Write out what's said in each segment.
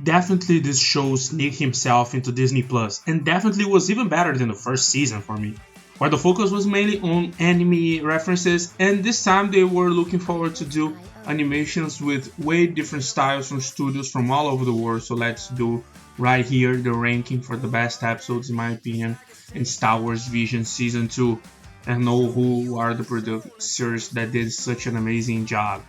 Definitely this show sneaked himself into Disney Plus, and definitely was even better than the first season for me, where the focus was mainly on anime references, and this time they were looking forward to do animations with way different styles from studios from all over the world. So let's do right here the ranking for the best episodes, in my opinion, in Star Wars Vision Season 2, and know who are the producers that did such an amazing job.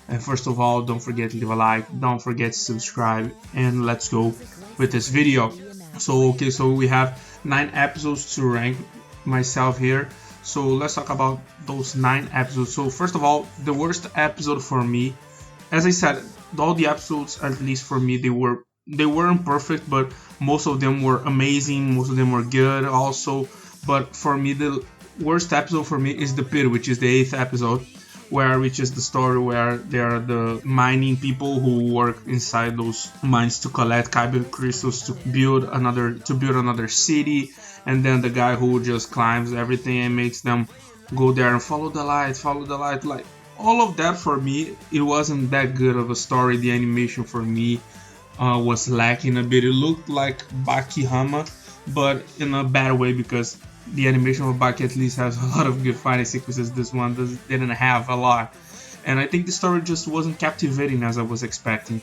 And first of all, don't forget to leave a like, don't forget to subscribe, and let's go with this video. So, okay, so we have 9 episodes to rank myself here. So let's talk about those 9 episodes. So first of all, the worst episode for me, as I said, all the episodes, at least for me, they weren't perfect, but most of them were amazing. Most of them were good also. But for me, the worst episode for me is the pit, which is the 8th episode, where which is the story where there are the mining people who work inside those mines to collect kyber crystals to build another city, and then the guy who just climbs everything and makes them go there and follow the light, like all of that. For me, it wasn't that good of a story. The animation for me was lacking a bit. It looked like Baki Hama, but in a bad way, because the animation of Baki at least has a lot of good fighting sequences. This one didn't have a lot. And I think the story just wasn't captivating as I was expecting.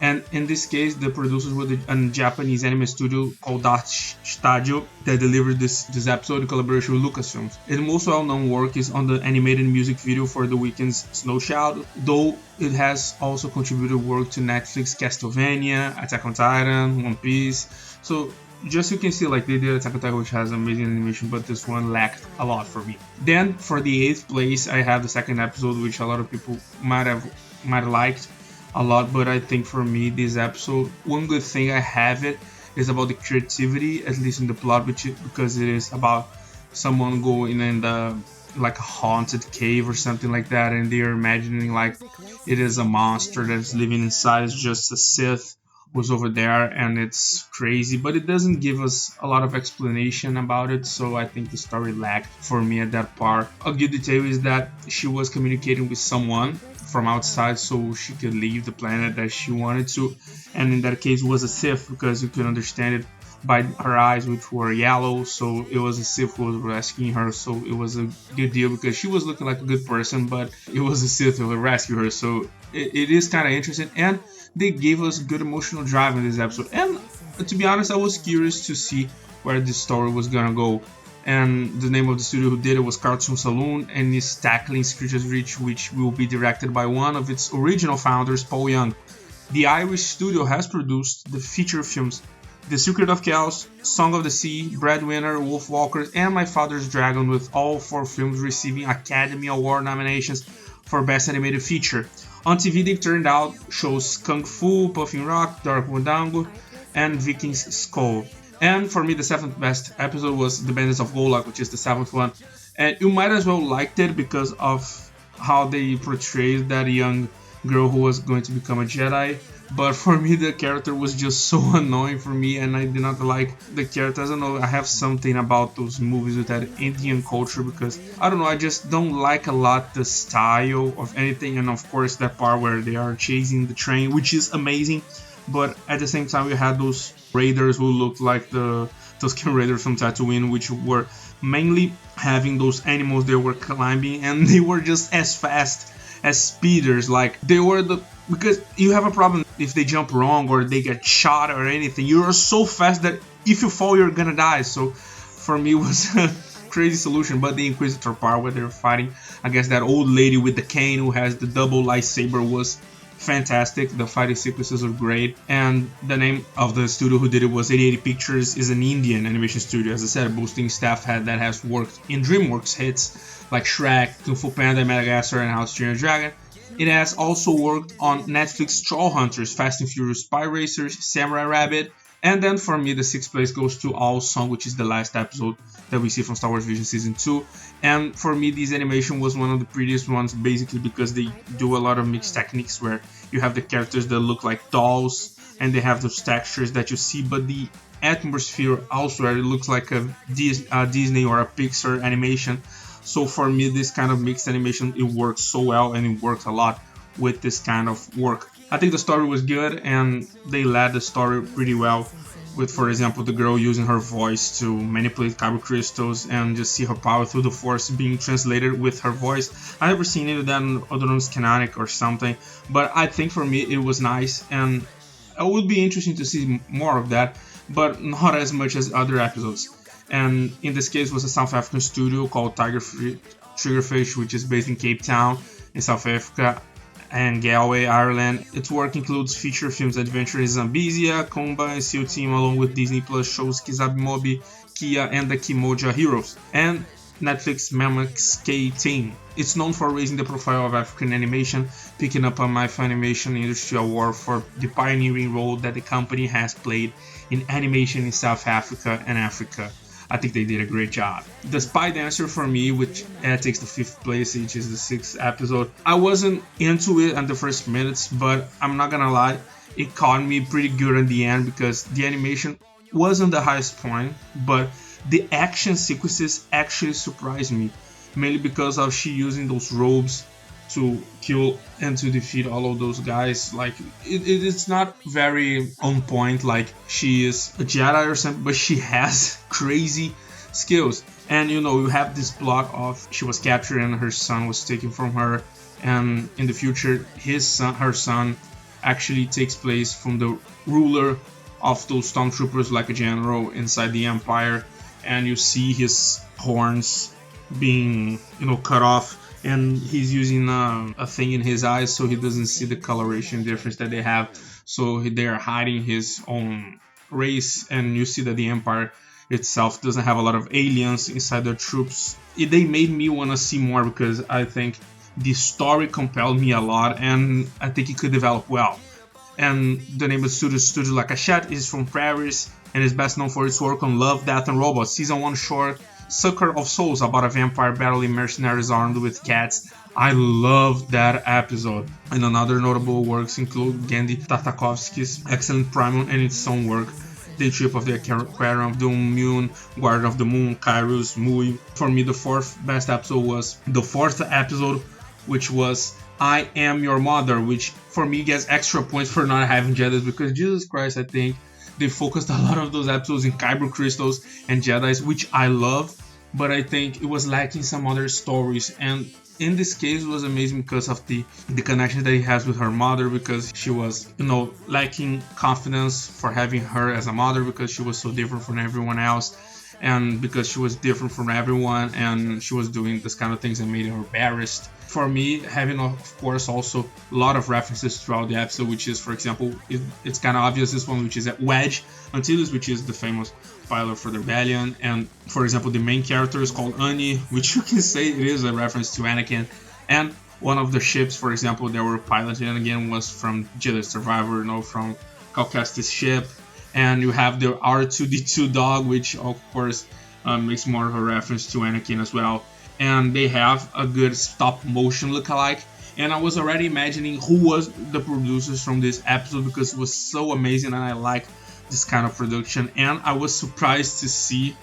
And in this case, the producers were a Japanese anime studio called Dart Studio that delivered this episode in collaboration with Lucasfilms. Its most well-known work is on the animated music video for The Weeknd's Snow Child, though it has also contributed work to Netflix Castlevania, Attack on Titan, One Piece. So just you can see, like, they did Attack on Titan, which has amazing animation, but this one lacked a lot for me. Then for the 8th place, I have the 2nd episode, which a lot of people might have liked a lot, but I think for me, this episode, one good thing I have it is about the creativity, at least in the plot, because it is about someone going in the like a haunted cave or something like that, and they're imagining like it is a monster that's living inside. It's just a Sith who's over there, and it's crazy, but it doesn't give us a lot of explanation about it. So I think the story lacked for me at that part. A good detail is that she was communicating with someone from outside so she could leave the planet that she wanted to, and in that case it was a Sith, because you could understand it by her eyes, which were yellow. So it was a Sith who was rescuing her. So it was a good deal, because she was looking like a good person, but it was a Sith who would rescue her. So it is kind of interesting, and they gave us good emotional drive in this episode. And to be honest, I was curious to see where this story was gonna go. And the name of the studio who did it was Cartoon Saloon, and is tackling Screech's Reach, which will be directed by one of its original founders, Paul Young. The Irish studio has produced the feature films The Secret of Chaos, Song of the Sea, Breadwinner, Wolf Walkers, and My Father's Dragon, with all 4 films receiving Academy Award nominations for Best Animated Feature. On TV, they turned out shows Kung Fu, Puffin Rock, Dark Modango, and Viking's Skull. And for me, the 7th best episode was The Bandits of Golak, which is the 7th one. And you might as well liked it because of how they portrayed that young girl who was going to become a Jedi. But for me, the character was just so annoying for me, and I did not like the character. I don't know, I have something about those movies with that Indian culture, because I don't know, I just don't like a lot the style of anything. And of course, that part where they are chasing the train, which is amazing. But at the same time, we had those raiders who looked like the Tusken Raiders from Tatooine, which were mainly having those animals they were climbing, and they were just as fast as speeders. Like, they were because you have a problem if they jump wrong or they get shot or anything. You're so fast that if you fall, you're gonna die. So for me, it was a crazy solution. But the Inquisitor part where they're fighting against that old lady with the cane who has the double lightsaber was fantastic. The fighting sequences are great, and the name of the studio who did it was 8080 Pictures, is an Indian animation studio, as I said, boasting staff that has worked in DreamWorks hits like Shrek, Kung Fu Panda, Madagascar, and How to Train Your Dragon. It has also worked on Netflix Troll Hunters, Fast and Furious Spy Racers, Samurai Rabbit, and then for me, the 6th place goes to All Song, which is the last episode that we see from Star Wars Vision Season 2. And for me, this animation was one of the prettiest ones, basically because they do a lot of mixed techniques where you have the characters that look like dolls, and they have those textures that you see, but the atmosphere also, where it looks like a Disney or a Pixar animation. So for me, this kind of mixed animation, it works so well, and it works a lot with this kind of work. I think the story was good, and they led the story pretty well. With, for example, the girl using her voice to manipulate kyber crystals and just see her power through the force being translated with her voice. I never seen any of that. I don't know if it's canonic or something, but I think for me it was nice, and it would be interesting to see more of that, but not as much as other episodes. And in this case, it was a South African studio called Triggerfish, which is based in Cape Town in South Africa and Galway, Ireland. Its work includes feature films Adventure in Zambezia, Komba, and SEAL Team, along with Disney Plus shows Kizabimobi, Kia, and the Kimoja Heroes, and Netflix Mamax K-Team. It's known for raising the profile of African animation, picking up on MIFA Animation Industry Award for the pioneering role that the company has played in animation in South Africa and Africa. I think they did a great job. The Spy Dancer for me, which takes the 5th place, which is the 6th episode, I wasn't into it in the first minutes, but I'm not gonna lie, it caught me pretty good in the end because the animation wasn't the highest point, but the action sequences actually surprised me, mainly because of she using those robes to kill and to defeat all of those guys. Like it's not very on point like she is a Jedi or something, but she has crazy skills. And you know, you have this plot of she was captured and her son was taken from her, and in the future her son actually takes place from the ruler of those stormtroopers, like a general inside the Empire, and you see his horns being, you know, cut off, and he's using a thing in his eyes so he doesn't see the coloration difference that they have. So they are hiding his own race, and you see that the Empire itself doesn't have a lot of aliens inside their troops. They made me want to see more because I think the story compelled me a lot, and I think it could develop well. And the name of the studio La Cachette is from Paris and is best known for its work on Love, Death and Robots, Season 1 short Sucker of Souls, about a vampire battling mercenaries armed with cats. I love that episode. And another notable works include Genndy Tartakovsky's excellent Primal and its own work, The Trip of the Aquarium of the Moon, Guardian of the Moon, Kairos, Mui. For me, the 4th best episode was the 4th episode, which was I Am Your Mother, which for me gets extra points for not having Jedis, because Jesus Christ, I think they focused a lot of those episodes in kyber crystals and Jedis, which I love, but I think it was lacking some other stories. And in this case, it was amazing because of the connection that he has with her mother, because she was, you know, lacking confidence for having her as a mother because she was so different from everyone else, and because she was different from everyone and she was doing this kind of things and made her embarrassed. For me, having of course also a lot of references throughout the episode, which is, for example, it's kind of obvious, this one, which is at Wedge Antilles, which is the famous pilot for the Rebellion, and for example the main character is called Annie, which you can say it is a reference to Anakin, and one of the ships, for example, that were piloted again was from Jedi Survivor, you know, from Cal Kestis ship. And you have the R2D2 dog, which of course makes more of a reference to Anakin as well. And they have a good stop motion lookalike. And I was already imagining who was the producers from this episode because it was so amazing and I like this kind of production. And I was surprised to see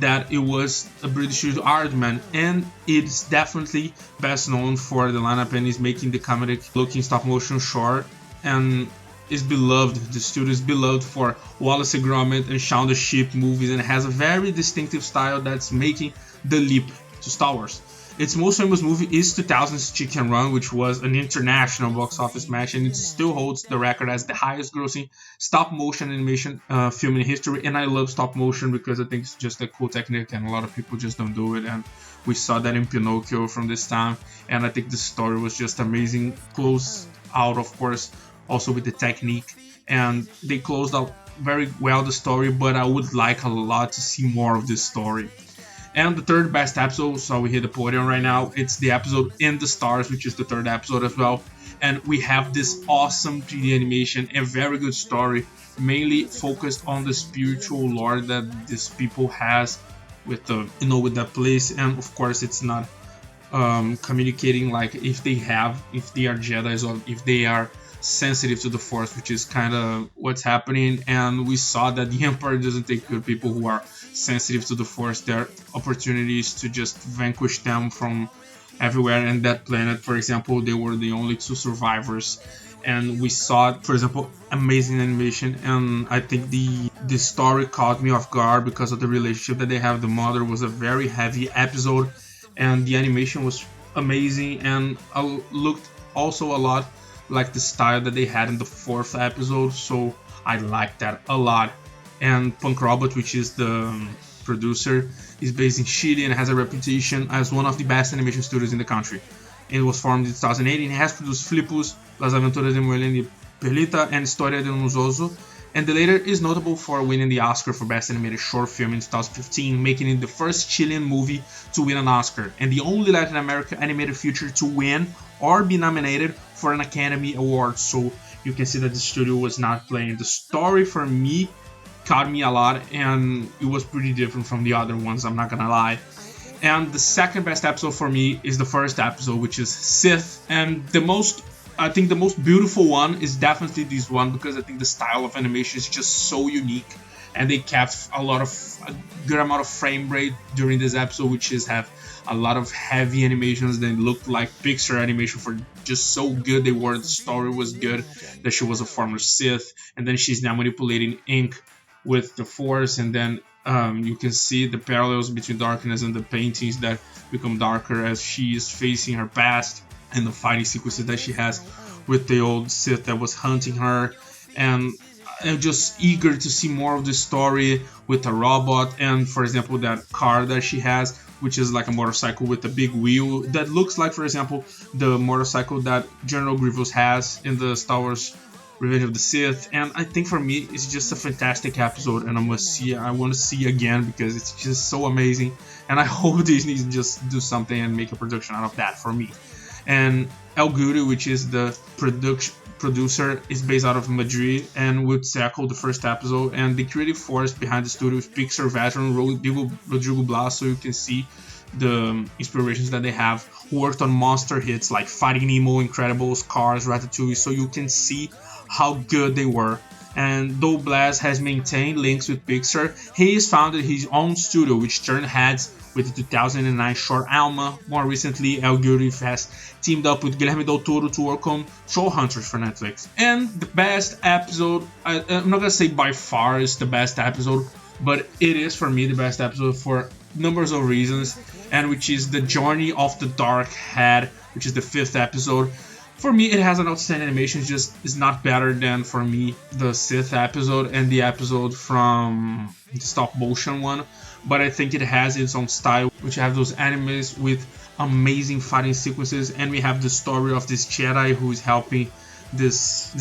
that it was a British studio, Aardman, and it's definitely best known for the lineup and is making the comedic looking stop motion short, and is beloved. The studio is beloved for Wallace and Gromit and Shaun the Sheep movies, and has a very distinctive style that's making the leap to Star Wars. Its most famous movie is 2000's Chicken Run, which was an international box office smash, and it still holds the record as the highest grossing stop motion animation film in history. And I love stop motion because I think it's just a cool technique and a lot of people just don't do it, and we saw that in Pinocchio from this time, and I think the story was just amazing. Close out, of course, also with the technique, and they closed out very well the story, but I would like a lot to see more of this story. And the 3rd best episode, so we hit the podium right now, it's the episode In the Stars, which is the 3rd episode as well. And we have this awesome 3D animation and very good story, mainly focused on the spiritual lore that this people has with the, you know, with that place. And of course it's not communicating like if they are Jedis or if they are sensitive to the Force, which is kind of what's happening. And we saw that the Empire doesn't take good people who are sensitive to the Force. There are opportunities to just vanquish them from everywhere. And that planet, for example, they were the only 2 survivors, and we saw, for example, amazing animation. And I think the story caught me off guard because of the relationship that they have. The mother was a very heavy episode, and the animation was amazing, and looked also a lot like the style that they had in the 4th episode, so I liked that a lot. And Punk Robot, which is the producer, is based in Chile and has a reputation as one of the best animation studios in the country. It was formed in 2008 and has produced Flipus, Las Aventuras de Moelén y Perlita, and Historia de un Oso, and the latter is notable for winning the Oscar for Best Animated Short Film in 2015, making it the first Chilean movie to win an Oscar, and the only Latin American animated feature to win or be nominated for an Academy Award. So you can see that the studio was not playing. The story for me caught me a lot, and it was pretty different from the other ones, I'm not gonna lie. And the second best episode for me is the first episode, which is Sith, and the most beautiful one is definitely this one, because I think the style of animation is just so unique, and they kept a good amount of frame rate during this episode, which is have a lot of heavy animations that looked like Pixar animation for just so good they were. The story was good, that she was a former Sith, and then she's now manipulating ink with the Force, and then you can see the parallels between Darkness and the paintings that become darker as she is facing her past, and the fighting sequences that she has with the old Sith that was hunting her. And I'm just eager to see more of the story with the robot, and for example that car that she has, which is like a motorcycle with a big wheel that looks like, for example, the motorcycle that General Grievous has in the Star Wars Revenge of the Sith. And I think for me it's just a fantastic episode, and I want to see again because it's just so amazing, and I hope Disney just do something and make a production out of that for me. And El Guri, which is the producer, is based out of Madrid and would tackle the first episode, and the creative force behind the studio is Pixar veteran Rodrigo Blas, so you can see the inspirations that they have, who worked on monster hits like Finding Nemo, Incredibles, Cars, Ratatouille, so you can see how good they were. And though Blas has maintained links with Pixar, he has founded his own studio, which turned heads with the 2009 short Alma. More recently, El Guri has teamed up with Guillermo del Toro to work on Troll Hunters for Netflix. And the best episode, I'm not gonna say by far is the best episode, but it is for me the best episode for numbers of reasons, and which is the Journey of the Dark Head, which is the 5th episode. For me, it has an outstanding animation. It's just is not better than, for me, the Sith episode and the episode from the stop motion one, but I think it has its own style, which have those animes with amazing fighting sequences, and we have the story of this Jedi who is helping this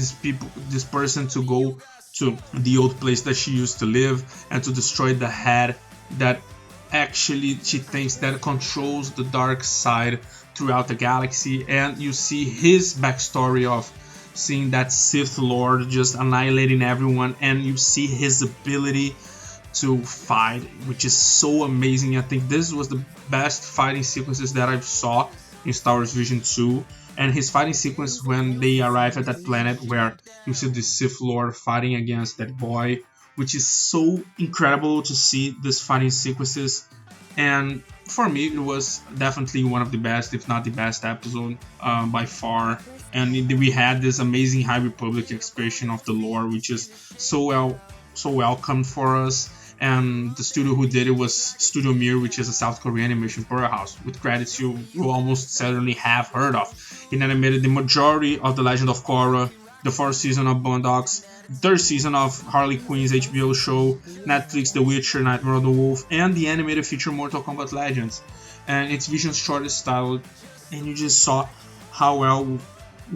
person to go to the old place that she used to live and to destroy the head that actually she thinks that controls the dark side throughout the galaxy. And you see his backstory of seeing that Sith Lord just annihilating everyone, and you see his ability to fight, which is so amazing. I think this was the best fighting sequences that I saw in Star Wars Vision 2, and his fighting sequence when they arrive at that planet where you see the Sith Lord fighting against that boy, which is so incredible to see these fighting sequences. And for me, it was definitely one of the best, if not the best episode by far. And we had this amazing High Republic expression of the lore, which is so welcome for us. And the studio who did it was Studio Mir, which is a South Korean animation powerhouse, with credits you will almost certainly have heard of. It animated the majority of The Legend of Korra, the 4th season of Boondocks, 3rd season of Harley Quinn's HBO show, Netflix The Witcher, Nightmare of the Wolf, and the animated feature Mortal Kombat Legends. And it's Vision's shortest style, and you just saw how well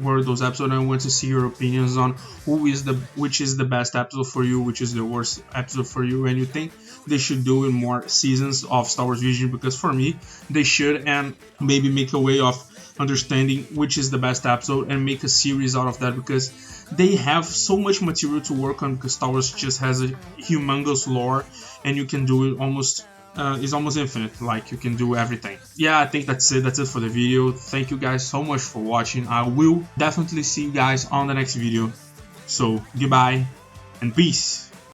were those episodes. I want to see your opinions on which is the best episode for you, which is the worst episode for you, and you think they should do in more seasons of Star Wars Vision, because for me they should, and maybe make a way of understanding which is the best episode and make a series out of that, because they have so much material to work on, because Star Wars just has a humongous lore and you can do it almost is almost infinite, like you can do everything. Yeah, I think that's it for the video. Thank you guys so much for watching. I will definitely see you guys on the next video, so goodbye and peace.